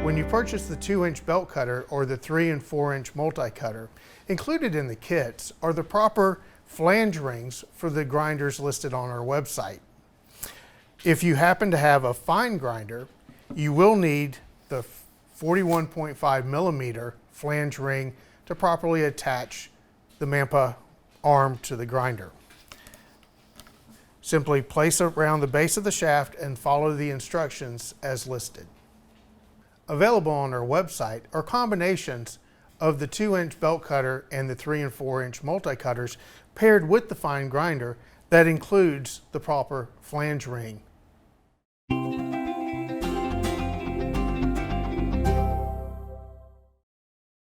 When you purchase the 2-inch belt cutter or the 3 and 4-inch multi-cutter, included in the kits are the proper flange rings for the grinders listed on our website. If you happen to have a fine grinder, you will need the 41.5 millimeter flange ring to properly attach the Manpa arm to the grinder. Simply place it around the base of the shaft and follow the instructions as listed. Available on our website are combinations of the 2-inch belt cutter and the 3 and 4-inch multi-cutters paired with the fine grinder that includes the proper flange ring